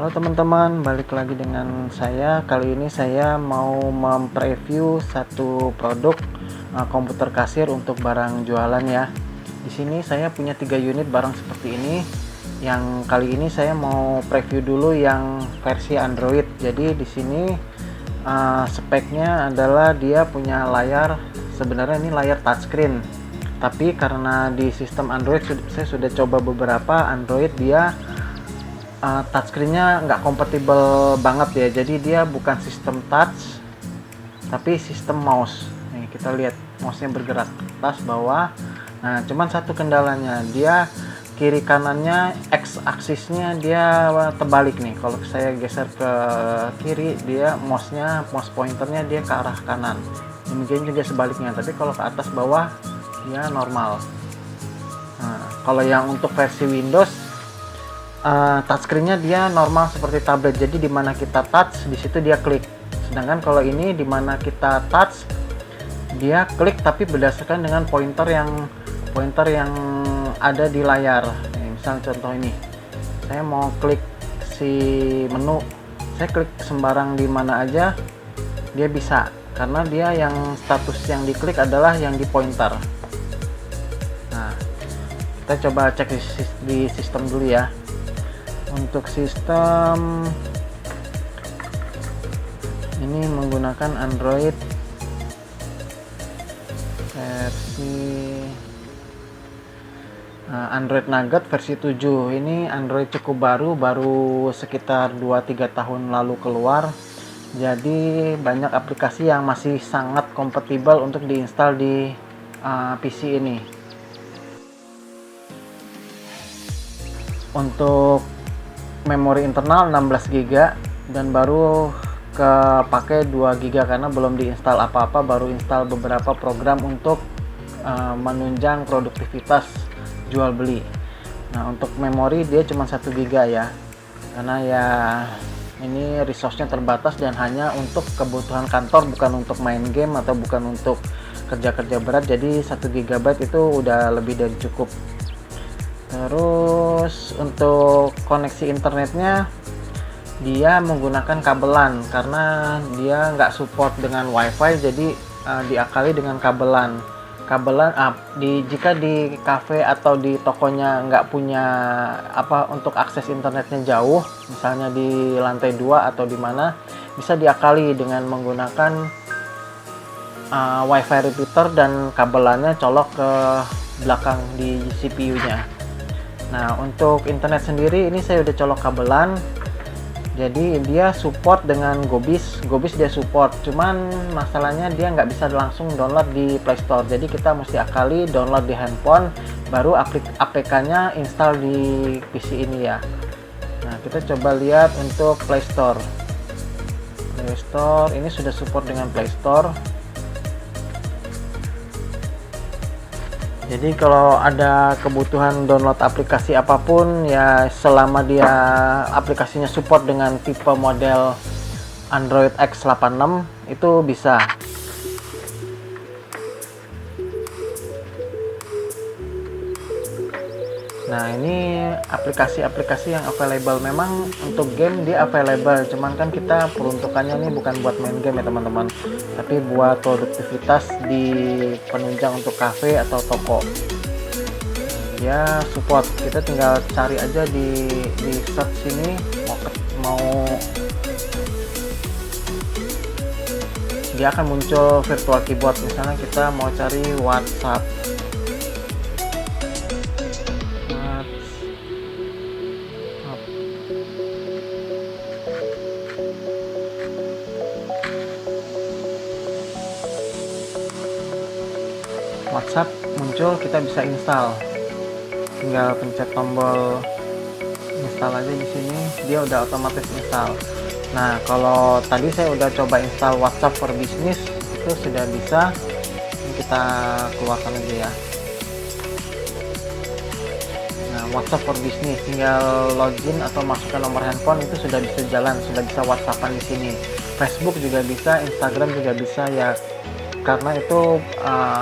Halo teman-teman, balik lagi dengan saya. Kali ini saya mau mempreview satu produk komputer kasir untuk barang jualan ya. Di sini saya punya 3 unit barang seperti ini. Yang kali ini saya mau preview dulu yang versi Android. Jadi di sini speknya adalah dia punya layar, sebenarnya ini layar touchscreen. Tapi karena di sistem Android saya sudah coba beberapa Android, dia touchscreen-nya nggak kompatibel banget ya. Jadi dia bukan sistem touch tapi sistem mouse. Nih kita lihat mouse-nya bergerak atas bawah. Nah cuman satu kendalanya, dia kiri kanannya X aksisnya dia terbalik nih. Kalau saya geser ke kiri, dia mouse pointernya dia ke arah kanan. Demikian juga sebaliknya, tapi kalau ke atas bawah dia normal. Nah kalau yang untuk versi Windows, touchscreen-nya dia normal seperti tablet, jadi dimana kita touch di situ dia klik. Sedangkan kalau ini dimana kita touch dia klik tapi berdasarkan dengan pointer yang ada di layar. Misal contoh ini, saya mau klik si menu, saya klik sembarang di mana aja dia bisa, karena dia yang status yang diklik adalah yang di pointer. Nah kita coba cek di sistem dulu ya. Untuk sistem ini menggunakan Android versi Android Nougat versi 7. Ini Android cukup baru sekitar 2-3 tahun lalu keluar. Jadi banyak aplikasi yang masih sangat kompatibel untuk diinstal di PC ini. Untuk memori internal 16 GB dan baru kepake 2 GB karena belum diinstal apa-apa, baru install beberapa program untuk menunjang produktivitas jual beli. Nah untuk memori dia cuma 1 GB ya, karena ya ini resource-nya terbatas dan hanya untuk kebutuhan kantor, bukan untuk main game atau bukan untuk kerja-kerja berat. Jadi 1 GB itu udah lebih dari cukup. Terus untuk koneksi internetnya dia menggunakan kabelan, karena dia nggak support dengan WiFi, jadi diakali dengan kabelan. Jika di cafe atau di tokonya nggak punya untuk akses internetnya jauh, misalnya di lantai 2 atau di mana, bisa diakali dengan menggunakan WiFi repeater dan kabelannya colok ke belakang di CPU-nya. Nah untuk internet sendiri ini saya udah colok kabelan, jadi dia support dengan Gobis dia support, cuman masalahnya dia nggak bisa langsung download di Play Store, jadi kita mesti akali download di handphone, baru APK-nya install di PC ini ya. Nah kita coba lihat untuk Play Store ini sudah support dengan Play Store. Jadi kalau ada kebutuhan download aplikasi apapun ya, selama dia aplikasinya support dengan tipe model Android X86 itu bisa. Nah ini aplikasi-aplikasi yang available, memang untuk game dia available, cuman kan kita peruntukannya ini bukan buat main game ya teman-teman, tapi buat produktivitas di penunjang untuk cafe atau toko. Ya support, kita tinggal cari aja di search sini, mau dia akan muncul virtual keyboard. Misalnya kita mau cari WhatsApp, muncul, kita bisa install, tinggal pencet tombol install aja di sini, dia udah otomatis install. Nah kalau tadi saya udah coba install WhatsApp for Business, itu sudah bisa. Ini kita keluarkan aja ya. Nah WhatsApp for Business tinggal login atau masukkan nomor handphone, itu sudah bisa jalan, sudah bisa WhatsAppan di sini. Facebook juga bisa, Instagram juga bisa ya, karena itu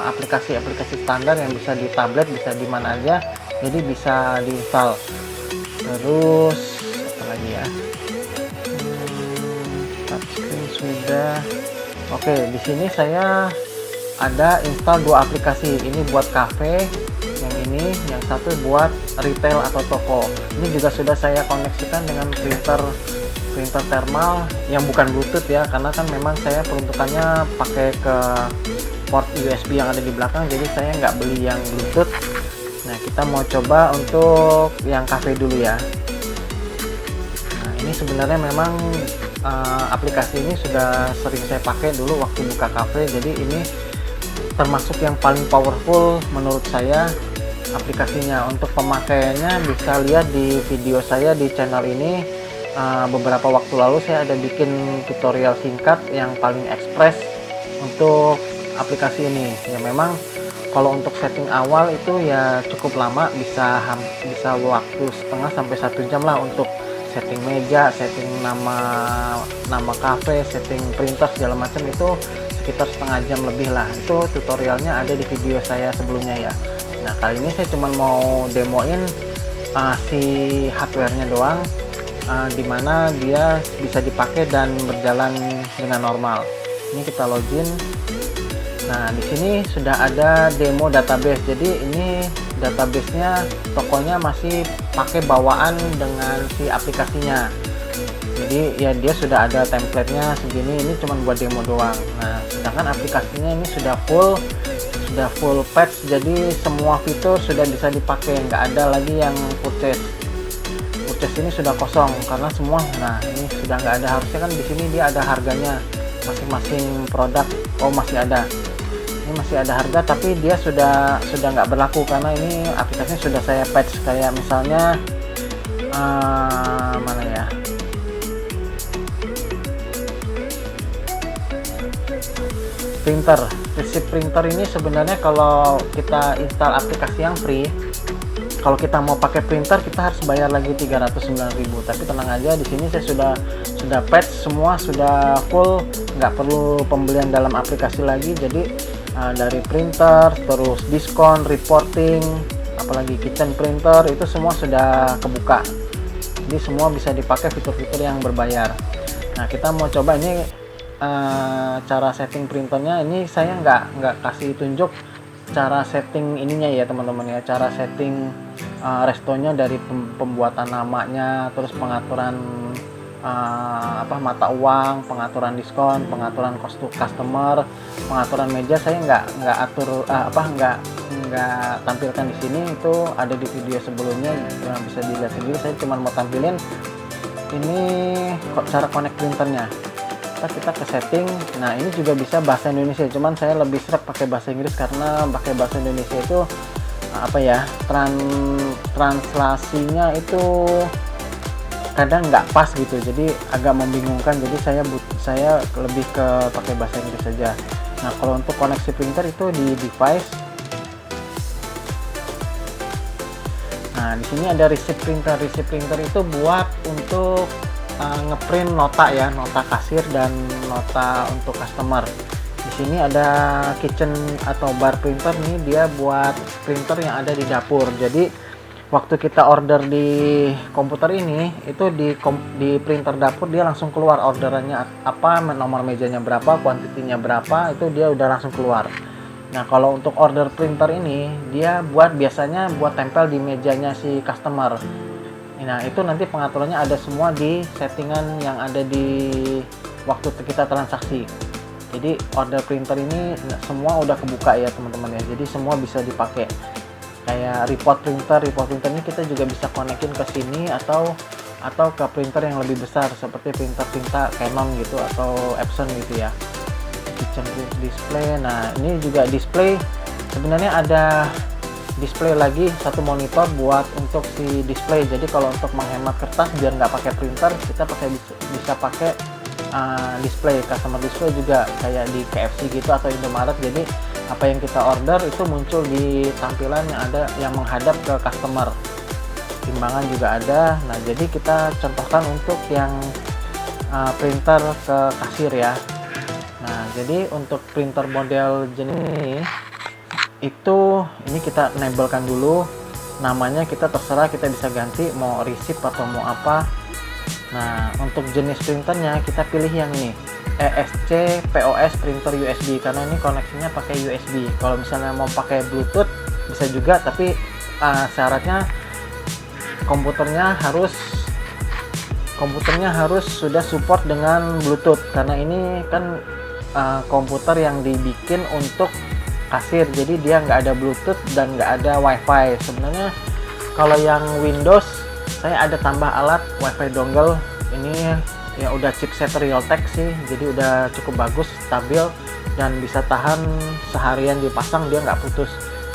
aplikasi-aplikasi standar yang bisa di tablet, bisa di mana aja, jadi bisa diinstal. Terus apa lagi ya, touchscreen sudah. Oke, di sini saya ada install dua aplikasi. Ini buat cafe, yang ini, yang satu buat retail atau toko. Ini juga sudah saya koneksikan dengan printer thermal yang bukan Bluetooth ya, karena kan memang saya peruntukannya pakai ke port USB yang ada di belakang, jadi saya nggak beli yang Bluetooth. Nah, kita mau coba untuk yang cafe dulu ya. Nah, ini sebenarnya memang aplikasi ini sudah sering saya pakai dulu waktu buka cafe, jadi ini termasuk yang paling powerful menurut saya aplikasinya. Untuk pemakaiannya bisa lihat di video saya di channel ini. Beberapa waktu lalu saya ada bikin tutorial singkat yang paling ekspres untuk aplikasi ini. Ya memang kalau untuk setting awal itu ya cukup lama, bisa waktu setengah sampai 1 jam lah untuk setting meja, setting nama cafe, setting printer segala macam, itu sekitar setengah jam lebih lah. Itu tutorialnya ada di video saya sebelumnya ya. Nah, kali ini saya cuma mau demoin si hardware-nya doang, dimana dia bisa dipakai dan berjalan dengan normal. Ini kita login. Nah, di sini sudah ada demo database. Jadi ini databasenya, tokonya masih pakai bawaan dengan si aplikasinya. Jadi ya dia sudah ada template-nya segini. Ini cuma buat demo doang. Nah, sedangkan aplikasinya ini sudah full patch. Jadi semua fitur sudah bisa dipakai. Nggak ada lagi yang purchase ini sudah kosong karena semua. Nah, ini sudah nggak ada. Harusnya kan di sini dia ada harganya masing-masing produk. Oh, masih ada. Ini masih ada harga, tapi dia sudah nggak berlaku karena ini aplikasinya sudah saya patch. Kayak misalnya mana ya, receipt printer ini sebenarnya kalau kita install aplikasi yang free, kalau kita mau pakai printer kita harus bayar lagi 309.000. Tapi tenang aja, di sini saya sudah patch semua, sudah full, nggak perlu pembelian dalam aplikasi lagi. Jadi dari printer, terus diskon, reporting, apalagi kitchen printer, itu semua sudah kebuka. Jadi semua bisa dipakai fitur-fitur yang berbayar. Nah, kita mau coba ini cara setting printernya. Ini saya nggak kasih tunjuk cara setting ininya ya teman-teman ya, cara setting restonya dari pembuatan namanya, terus pengaturan mata uang, pengaturan diskon, pengaturan customer, pengaturan meja. Saya nggak atur nggak tampilkan di sini. Itu ada di video sebelumnya, bisa dilihat sendiri. Saya cuma mau tampilin ini cara connect printernya. Kita ke setting. Nah, ini juga bisa bahasa Indonesia, cuman saya lebih seret pakai bahasa Inggris karena pakai bahasa Indonesia itu translasinya itu kadang nggak pas gitu, jadi agak membingungkan. Jadi saya lebih ke pakai bahasa Inggris saja. Nah, kalau untuk koneksi printer itu di device. Nah, di sini ada receipt printer. Receipt printer itu buat untuk ngeprint nota ya, nota kasir dan nota untuk customer. Di sini ada kitchen atau bar printer nih, dia buat printer yang ada di dapur. Jadi waktu kita order di komputer ini, itu di printer dapur dia langsung keluar orderannya apa, nomor mejanya berapa, kuantitinya berapa, itu dia udah langsung keluar. Nah, kalau untuk order printer ini dia biasanya buat tempel di mejanya si customer. Nah, itu nanti pengaturannya ada semua di settingan yang ada di waktu kita transaksi. Jadi order printer ini semua udah kebuka ya teman-teman ya. Jadi semua bisa dipakai. Kayak report printer ini kita juga bisa konekin ke sini atau ke printer yang lebih besar seperti printer Canon gitu atau Epson gitu ya. Kitchen display. Nah, ini juga display. Sebenarnya ada display lagi satu monitor buat untuk si display. Jadi kalau untuk menghemat kertas biar nggak pakai printer, kita bisa pakai display, customer display juga kayak di KFC gitu atau Indomaret. Jadi apa yang kita order itu muncul di tampilan yang ada yang menghadap ke customer. Timbangan juga ada. Nah, jadi kita contohkan untuk yang printer ke kasir ya. Nah, jadi untuk printer model jenis ini kita enablekan dulu. Namanya kita terserah, kita bisa ganti mau receipt atau mau apa. Nah, untuk jenis printernya kita pilih yang ini, ESC POS printer USB, karena ini koneksinya pakai USB. Kalau misalnya mau pakai Bluetooth bisa juga, tapi syaratnya komputernya harus sudah support dengan Bluetooth, karena ini kan komputer yang dibikin untuk kasir, jadi dia nggak ada Bluetooth dan nggak ada WiFi. Sebenarnya kalau yang Windows saya ada tambah alat WiFi dongle, ini ya udah chipset Realtek sih, jadi udah cukup bagus, stabil, dan bisa tahan seharian dipasang, dia nggak putus.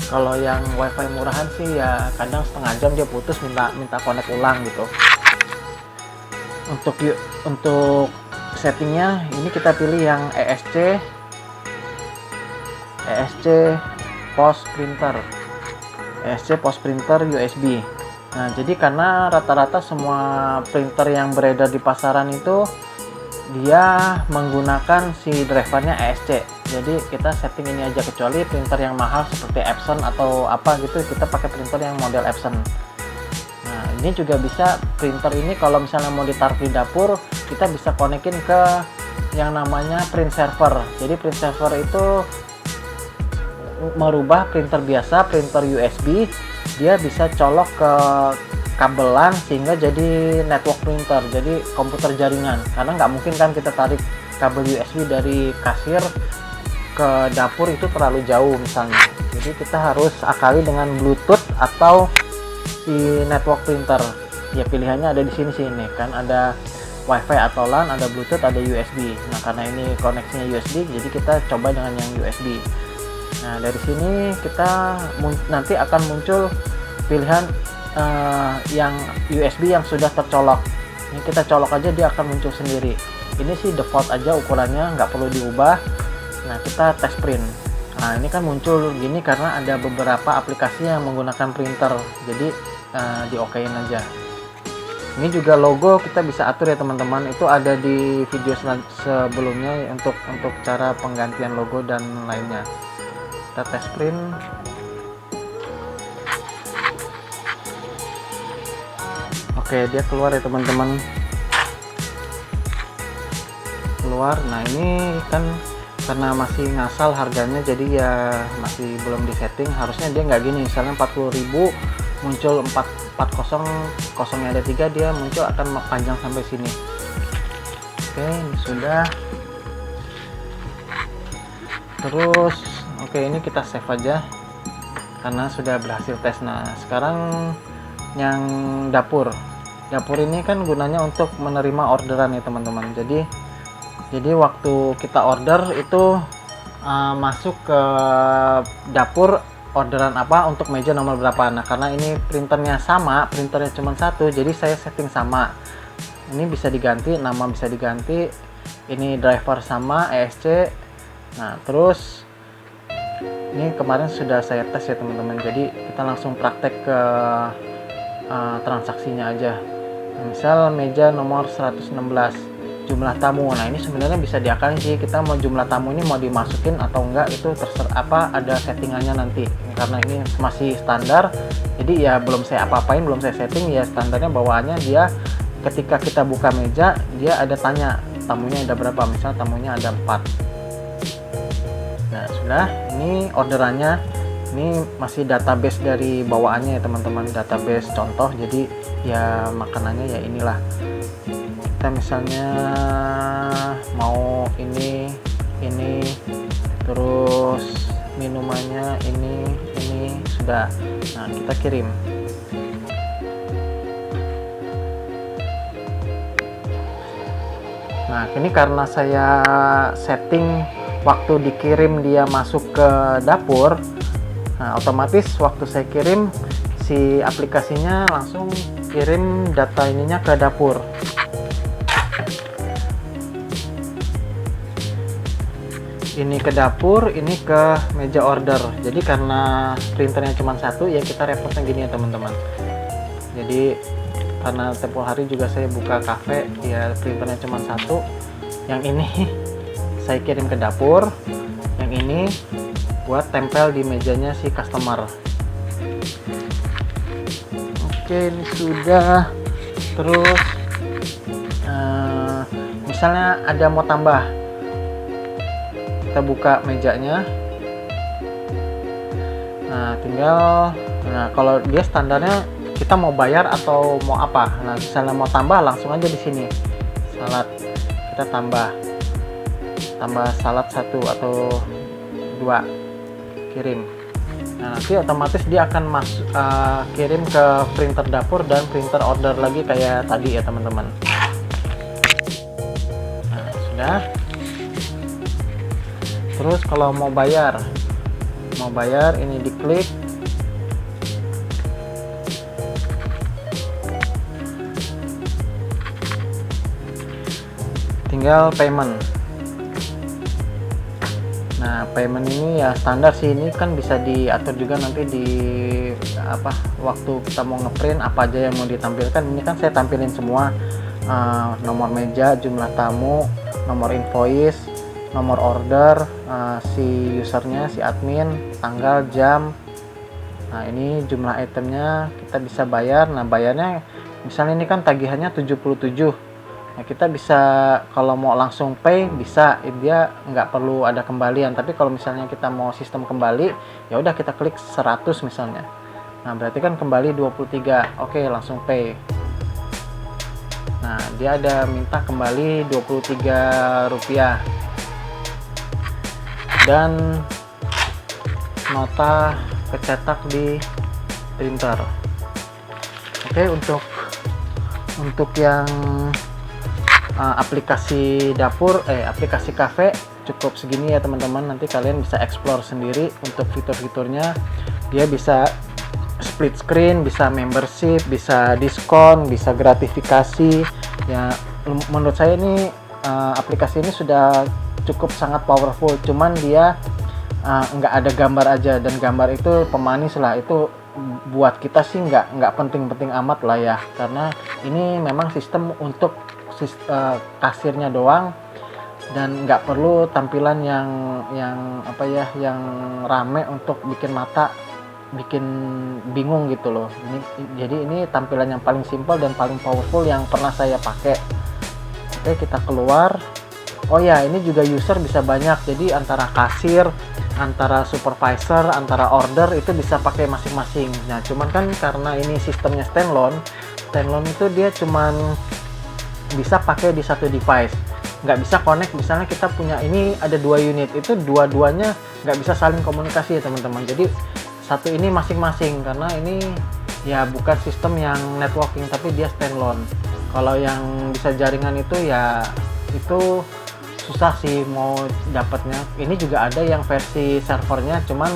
Kalau yang WiFi murahan sih ya kadang setengah jam dia putus, minta connect ulang gitu. Untuk settingnya ini kita pilih yang ESC post printer USB. Nah, jadi karena rata-rata semua printer yang beredar di pasaran itu dia menggunakan si drivernya ESC. Jadi kita setting ini aja, kecuali printer yang mahal seperti Epson atau apa gitu, kita pakai printer yang model Epson. Nah, ini juga bisa, printer ini kalau misalnya mau ditaruh di dapur, kita bisa konekin ke yang namanya print server. Jadi print server itu merubah printer biasa, printer USB, dia bisa colok ke kabelan sehingga jadi network printer, jadi komputer jaringan. Karena nggak mungkin kan kita tarik kabel USB dari kasir ke dapur, itu terlalu jauh misalnya. Jadi kita harus akali dengan Bluetooth atau si network printer. Ya pilihannya ada di sini kan, ada WiFi atau LAN, ada Bluetooth, ada USB. Nah, karena ini koneksinya USB, jadi kita coba dengan yang USB. Nah, dari sini kita nanti akan muncul pilihan yang USB yang sudah tercolok. Ini kita colok aja, dia akan muncul sendiri. Ini sih default aja ukurannya, nggak perlu diubah. Nah, kita tes print. Nah, ini kan muncul gini karena ada beberapa aplikasi yang menggunakan printer, jadi di-okein aja. Ini juga logo kita bisa atur ya teman-teman, itu ada di video sebelumnya untuk cara penggantian logo dan lainnya. Kita tes print. Oke, dia keluar ya teman-teman, keluar. Nah, ini kan karena masih ngasal harganya, jadi ya masih belum disetting. Harusnya dia nggak gini, misalnya 40.000 muncul 440, kosongnya ada 3, dia muncul akan panjang sampai sini. Oke, ini sudah. Terus oke, ini kita save aja karena sudah berhasil tes. Nah, sekarang yang dapur ini kan gunanya untuk menerima orderan ya teman-teman. Jadi waktu kita order itu masuk ke dapur, orderan apa untuk meja nomor berapa. Nah, karena ini printernya cuma satu, jadi saya setting sama. Ini bisa diganti, nama bisa diganti, ini driver sama, ESC. Nah, terus ini kemarin sudah saya tes ya teman-teman, jadi kita langsung praktek ke transaksinya aja. Misal meja nomor 116, jumlah tamu. Nah, ini sebenarnya bisa diakalin sih, kita mau jumlah tamu ini mau dimasukin atau enggak, itu terserah, ada settingannya nanti. Karena ini masih standar, jadi ya belum saya apa-apain, belum saya setting, ya standarnya bawaannya dia ketika kita buka meja, dia ada tanya tamunya ada berapa, misal tamunya ada 4. Nah, sudah, ini orderannya, ini masih database dari bawaannya ya teman-teman, database contoh, jadi ya makanannya ya inilah. Kita misalnya mau ini terus minumannya ini sudah. Nah, kita kirim. Nah, ini karena saya setting waktu dikirim dia masuk ke dapur, nah otomatis waktu saya kirim si aplikasinya langsung kirim data ininya ke dapur. Ini ke dapur, ini ke meja order. Jadi karena printernya cuma satu, ya kita repotnya gini ya teman-teman. Jadi karena tempo hari juga saya buka cafe, ya printernya cuma satu. Yang ini saya kirim ke dapur, yang ini buat tempel di mejanya si customer. Oke, ini sudah. Terus misalnya ada mau tambah, kita buka mejanya. Tinggal kalau dia standarnya kita mau bayar atau mau apa. Misalnya mau tambah, langsung aja di sini salad, kita tambah salad 1 atau 2, kirim. Nanti otomatis dia akan kirim ke printer dapur dan printer order lagi kayak tadi ya teman-teman. Sudah. Terus kalau mau bayar ini diklik, tinggal payment. Payment ini ya standar sih, ini kan bisa diatur juga nanti di waktu kita mau ngeprint apa aja yang mau ditampilkan. Ini kan saya tampilin semua, nomor meja, jumlah tamu, nomor invoice, nomor order, si usernya, si admin, tanggal, jam. Ini jumlah itemnya, kita bisa bayar. Bayarnya misalnya ini kan tagihannya 77. Kita bisa kalau mau langsung pay bisa, dia nggak perlu ada kembalian. Tapi kalau misalnya kita mau sistem kembali, ya udah kita klik 100 misalnya. Berarti kan kembali 23. Oke, langsung pay. Dia ada minta kembali 23 rupiah. Dan nota kecetak di printer. Oke, untuk yang aplikasi dapur, aplikasi cafe cukup segini ya teman-teman. Nanti kalian bisa explore sendiri untuk fitur-fiturnya. Dia bisa split screen, bisa membership, bisa diskon, bisa gratifikasi. Ya, menurut saya ini aplikasi ini sudah cukup sangat powerful. Cuman dia nggak ada gambar aja, dan gambar itu pemanis lah. Itu buat kita sih nggak penting-penting amat lah ya, karena ini memang sistem untuk kasirnya doang, dan nggak perlu tampilan yang rame untuk bikin mata, bikin bingung gitu loh. Jadi ini tampilan yang paling simpel dan paling powerful yang pernah saya pakai. Oke, kita keluar. Oh ya, ini juga user bisa banyak, jadi antara kasir, antara supervisor, antara order itu bisa pakai masing-masing. Cuman kan karena ini sistemnya standalone itu dia cuman bisa pakai di satu device, nggak bisa connect. Misalnya kita punya ini ada 2 unit, itu dua-duanya nggak bisa saling komunikasi ya teman-teman. Jadi satu ini masing-masing, karena ini ya bukan sistem yang networking tapi dia standalone. Kalau yang bisa jaringan itu ya itu susah sih mau dapatnya. Ini juga ada yang versi servernya, cuman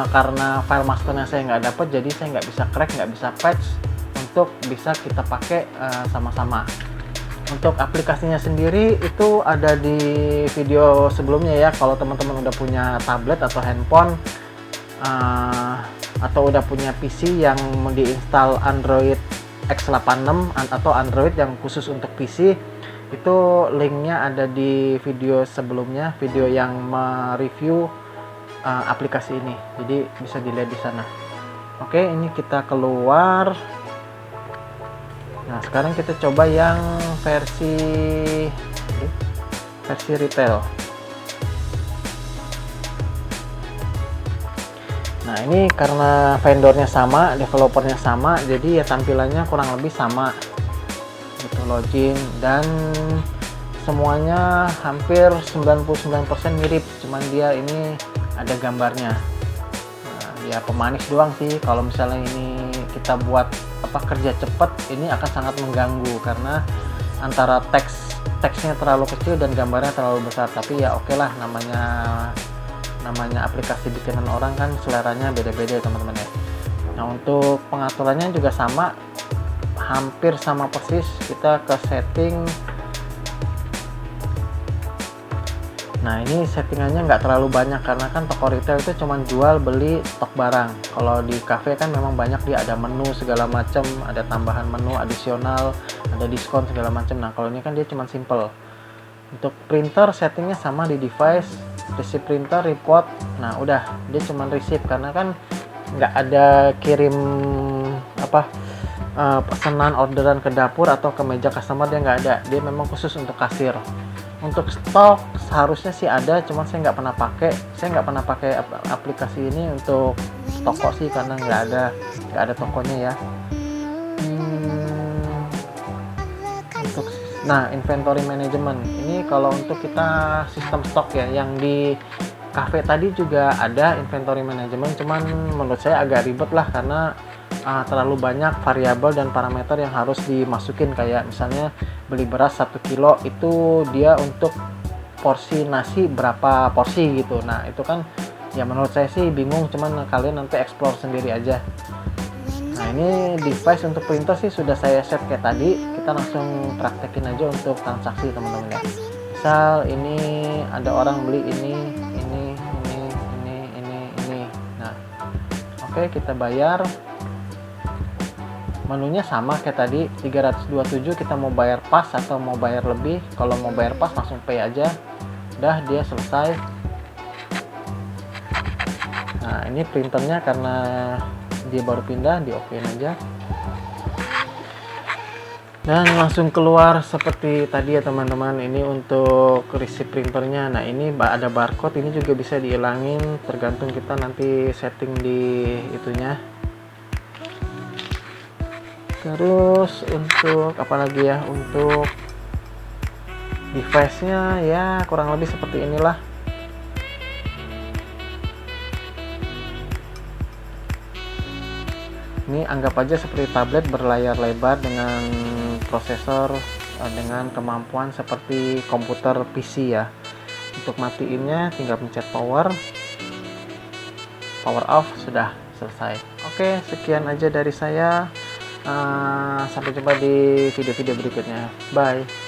karena file masternya saya nggak dapat, jadi saya nggak bisa crack, nggak bisa patch untuk bisa kita pakai sama-sama. Untuk aplikasinya sendiri itu ada di video sebelumnya ya. Kalau teman-teman udah punya tablet atau handphone atau udah punya PC yang diinstal Android X86 atau Android yang khusus untuk PC, itu linknya ada di video sebelumnya, video yang mereview aplikasi ini. Jadi bisa dilihat di sana. Oke, ini kita keluar. Sekarang kita coba yang versi retail. Ini karena vendornya sama, developernya sama, jadi ya tampilannya kurang lebih sama. Gitu, login, dan semuanya hampir 99% mirip, cuman dia ini ada gambarnya. Ya pemanis doang sih. Kalau misalnya ini kita buat kerja cepat, ini akan sangat mengganggu karena antara teksnya terlalu kecil dan gambarnya terlalu besar. Tapi ya oke lah, namanya aplikasi bikinan orang kan seleranya beda-beda ya teman-teman ya. Untuk pengaturannya juga sama, hampir sama persis. Kita ke setting. Ini settingannya nggak terlalu banyak karena kan toko retail itu cuma jual beli stok barang. Kalau di cafe kan memang banyak, dia ada menu segala macam, ada tambahan menu adisional, ada diskon segala macam. Kalau ini kan dia cuma simple. Untuk printer settingnya sama di device, receive printer, report. Udah, dia cuma receive karena kan nggak ada kirim pesanan orderan ke dapur atau ke meja customer, dia nggak ada. Dia memang khusus untuk kasir. Untuk stok seharusnya sih ada, cuman saya nggak pernah pakai. Saya nggak pernah pakai aplikasi ini untuk toko sih, karena nggak ada tokonya ya. Untuk inventory management ini kalau untuk kita sistem stok ya, yang di cafe tadi juga ada inventory management, cuman menurut saya agak ribet lah, karena terlalu banyak variabel dan parameter yang harus dimasukin. Kayak misalnya beli beras 1 kilo itu dia untuk porsi nasi berapa porsi gitu. Nah itu kan ya menurut saya sih bingung, cuman kalian nanti explore sendiri aja. Nah ini device untuk printer sih sudah saya set kayak tadi. Kita langsung praktekin aja untuk transaksi teman-teman ya. Misal ini ada orang beli ini. Nah oke, kita bayar. Menunya sama kayak tadi, 327. Kita mau bayar pas atau mau bayar lebih. Kalau mau bayar pas langsung pay aja. Udah, dia selesai. Nah ini printernya karena dia baru pindah, di okein aja dan langsung keluar seperti tadi ya teman-teman. Ini untuk receipt printernya. Nah ini ada barcode, ini juga bisa dihilangin tergantung kita nanti setting di itunya. Terus untuk apa lagi ya, untuk device nya ya kurang lebih seperti inilah. Ini anggap aja seperti tablet berlayar lebar dengan prosesor dengan kemampuan seperti komputer PC ya. Untuk matiinnya tinggal pencet power off, sudah selesai. Oke, sekian aja dari saya. Sampai jumpa di video-video berikutnya. Bye.